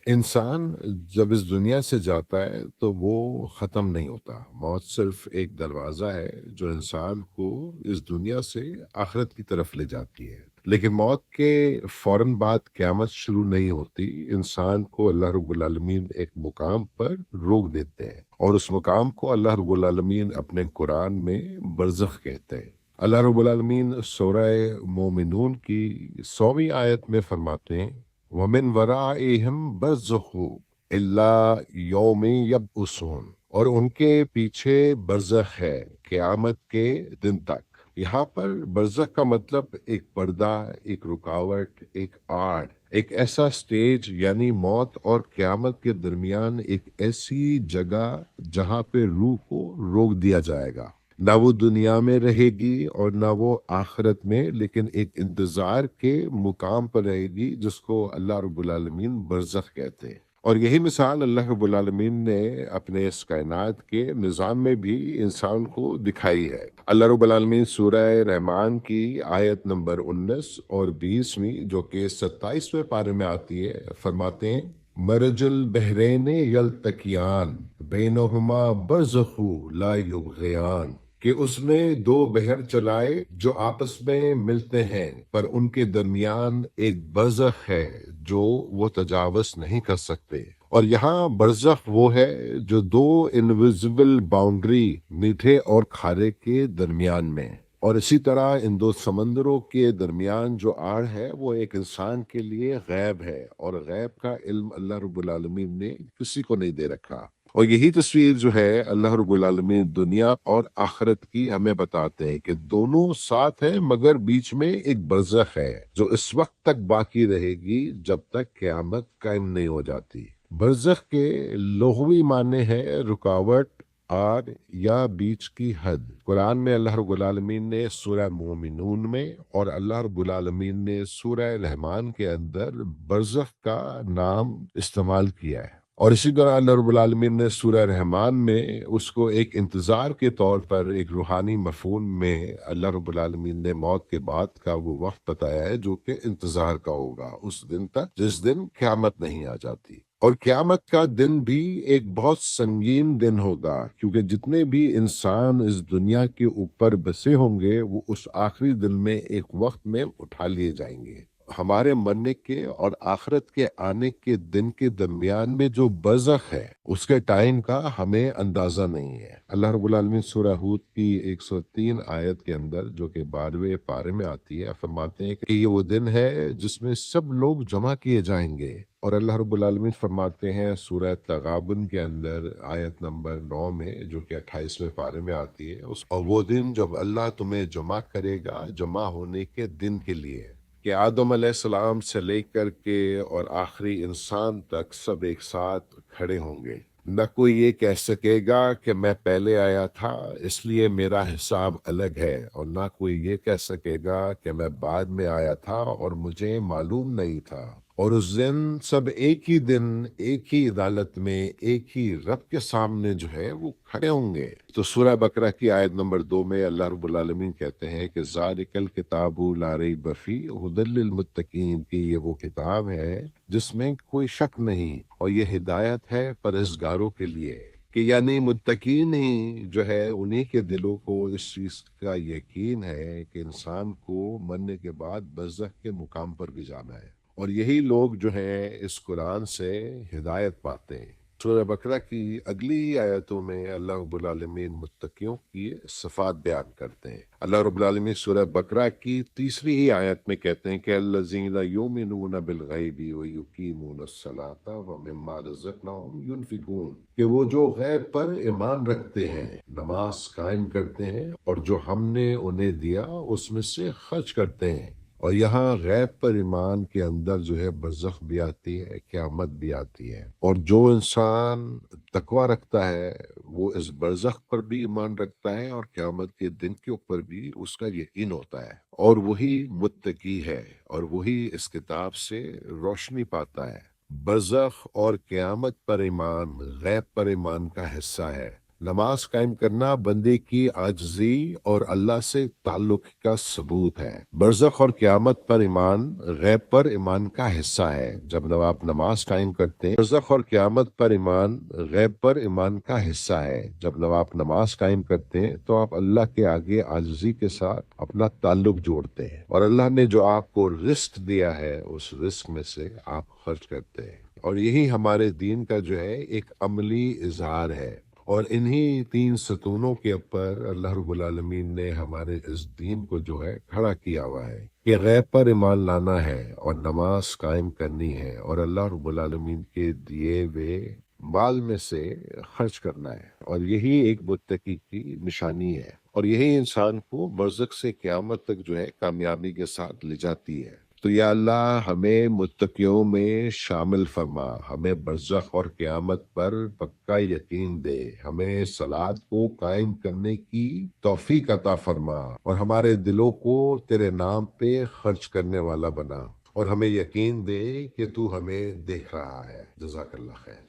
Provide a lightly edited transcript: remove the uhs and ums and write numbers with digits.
انسان جب اس دنیا سے جاتا ہے تو وہ ختم نہیں ہوتا۔ موت صرف ایک دروازہ ہے جو انسان کو اس دنیا سے آخرت کی طرف لے جاتی ہے، لیکن موت کے فوراً بعد قیامت شروع نہیں ہوتی۔ انسان کو اللہ رب العالمین ایک مقام پر روک دیتے ہیں، اور اس مقام کو اللہ رب العالمین اپنے قرآن میں برزخ کہتے ہیں۔ اللہ رب العالمین سورہ مومنون کی 100ویں آیت میں فرماتے ہیں، وَمِن وَرَائِهِمْ بَرْزَخٌ إِلَّا يَوْمِ يَبْعَثُونَ، اور ان کے پیچھے برزخ ہے قیامت کے دن تک۔ یہاں پر برزخ کا مطلب ایک پردہ، ایک رکاوٹ، ایک آڑ، ایک ایسا سٹیج، یعنی موت اور قیامت کے درمیان ایک ایسی جگہ جہاں پہ روح کو روک دیا جائے گا۔ نہ وہ دنیا میں رہے گی اور نہ وہ آخرت میں، لیکن ایک انتظار کے مقام پر رہے گی جس کو اللہ رب العالمین برزخ کہتے ہیں۔ اور یہی مثال اللہ رب العالمین نے اپنے اس کائنات کے نظام میں بھی انسان کو دکھائی ہے۔ اللہ رب العالمین سورہ رحمان کی آیت نمبر 19 اور 20 جو کہ 27ویں پارے میں آتی ہے، فرماتے ہیں، مرج البحرین یلتقیان بینہما برزخ لا یبغیان، کہ اس نے دو بحر چلائے جو آپس میں ملتے ہیں، پر ان کے درمیان ایک برزخ ہے جو وہ تجاوز نہیں کر سکتے۔ اور یہاں برزخ وہ ہے جو دو انویزیبل باؤنڈری میٹھے اور کھارے کے درمیان میں، اور اسی طرح ان دو سمندروں کے درمیان جو آڑ ہے وہ ایک انسان کے لیے غیب ہے، اور غیب کا علم اللہ رب العالمین نے کسی کو نہیں دے رکھا۔ اور یہی تصویر جو ہے اللہ رب العالمین دنیا اور آخرت کی ہمیں بتاتے ہیں کہ دونوں ساتھ ہیں، مگر بیچ میں ایک برزخ ہے جو اس وقت تک باقی رہے گی جب تک قیامت قائم نہیں ہو جاتی۔ برزخ کے لغوی معنی ہے رکاوٹ، آر یا بیچ کی حد۔ قرآن میں اللہ رب العالمین نے سورہ مومنون میں اور اللہ رب العالمین نے سورہ رحمان کے اندر برزخ کا نام استعمال کیا ہے، اور اسی طرح اللہ رب العالمین نے سورہ رحمان میں اس کو ایک انتظار کے طور پر ایک روحانی مفہوم میں اللہ رب العالمین نے موت کے بعد کا وہ وقت بتایا ہے جو کہ انتظار کا ہوگا اس دن تک جس دن قیامت نہیں آ جاتی۔ اور قیامت کا دن بھی ایک بہت سنگین دن ہوگا، کیونکہ جتنے بھی انسان اس دنیا کے اوپر بسے ہوں گے وہ اس آخری دن میں ایک وقت میں اٹھا لیے جائیں گے۔ ہمارے مرنے کے اور آخرت کے آنے کے دن کے درمیان میں جو برزخ ہے اس کے ٹائم کا ہمیں اندازہ نہیں ہے۔ اللہ رب العالمین سورہ ہود کی 103 آیت کے اندر جو کہ 12ویں پارے میں آتی ہے، فرماتے ہیں کہ یہ وہ دن ہے جس میں سب لوگ جمع کیے جائیں گے۔ اور اللہ رب العالمین فرماتے ہیں سورہ تغابن کے اندر آیت نمبر 9 میں جو کہ 28ویں پارے میں آتی ہے، اور وہ دن جب اللہ تمہیں جمع کرے گا جمع ہونے کے دن کے لیے، کہ آدم علیہ السلام سے لے کر کے اور آخری انسان تک سب ایک ساتھ کھڑے ہوں گے۔ نہ کوئی یہ کہہ سکے گا کہ میں پہلے آیا تھا اس لیے میرا حساب الگ ہے، اور نہ کوئی یہ کہہ سکے گا کہ میں بعد میں آیا تھا اور مجھے معلوم نہیں تھا۔ اور اس دن سب ایک ہی دن ایک ہی عدالت میں ایک ہی رب کے سامنے جو ہے وہ کھڑے ہوں گے۔ تو سورہ بقرہ کی آیت نمبر 2 میں اللہ رب العالمین کہتے ہیں کہ ذالک الکتاب لا ریب فیہ ھدی للمتقین، کہ یہ وہ کتاب ہے جس میں کوئی شک نہیں، اور یہ ہدایت ہے پرہیزگاروں کے لیے، کہ یعنی متقین ہی جو ہے انہی کے دلوں کو اس چیز کا یقین ہے کہ انسان کو مرنے کے بعد برزخ کے مقام پر بھی جانا ہے، اور یہی لوگ جو ہیں اس قرآن سے ہدایت پاتے ہیں۔ سورہ بقرہ کی اگلی آیتوں میں اللہ رب العالمین متقیوں کی صفات بیان کرتے ہیں۔ اللہ رب العالمین سورہ بقرہ کی 3 ہی آیت میں کہتے ہیں کہ الذین یؤمنون بالغیب ویقیمون الصلاۃ ومما رزقناہم ینفقون، کہ وہ جو غیب پر ایمان رکھتے ہیں، نماز قائم کرتے ہیں، اور جو ہم نے انہیں دیا اس میں سے خرچ کرتے ہیں۔ اور یہاں غیب پر ایمان کے اندر جو ہے برزخ بھی آتی ہے، قیامت بھی آتی ہے، اور جو انسان تقوی رکھتا ہے وہ اس برزخ پر بھی ایمان رکھتا ہے اور قیامت کے دن کے اوپر بھی اس کا یقین ہوتا ہے، اور وہی متقی ہے، اور وہی اس کتاب سے روشنی پاتا ہے۔ برزخ اور قیامت پر ایمان غیب پر ایمان کا حصہ ہے۔ نماز قائم کرنا بندے کی عاجزی اور اللہ سے تعلق کا ثبوت ہے۔ برزخ اور قیامت پر ایمان غیب پر ایمان کا حصہ ہے۔ جب آپ نماز قائم کرتے ہیں، برزخ اور قیامت پر ایمان غیب پر ایمان کا حصہ ہے۔ جب آپ نماز قائم کرتے ہیں تو آپ اللہ کے آگے عاجزی کے ساتھ اپنا تعلق جوڑتے ہیں، اور اللہ نے جو آپ کو رزق دیا ہے اس رزق میں سے آپ خرچ کرتے ہیں، اور یہی ہمارے دین کا جو ہے ایک عملی اظہار ہے۔ اور انہی تین ستونوں کے اوپر اللہ رب العالمین نے ہمارے اس دین کو جو ہے کھڑا کیا ہوا ہے کہ غیب پر ایمان لانا ہے اور نماز قائم کرنی ہے، اور اللہ رب العالمین کے دیے ہوئے مال میں سے خرچ کرنا ہے، اور یہی ایک متقی کی نشانی ہے، اور یہی انسان کو برزخ سے قیامت تک جو ہے کامیابی کے ساتھ لے جاتی ہے۔ تو یا اللہ ہمیں متقیوں میں شامل فرما، ہمیں برزخ اور قیامت پر پکا یقین دے، ہمیں صلات کو قائم کرنے کی توفیق عطا فرما، اور ہمارے دلوں کو تیرے نام پہ خرچ کرنے والا بنا، اور ہمیں یقین دے کہ تو ہمیں دیکھ رہا ہے۔ جزاک اللہ خیر۔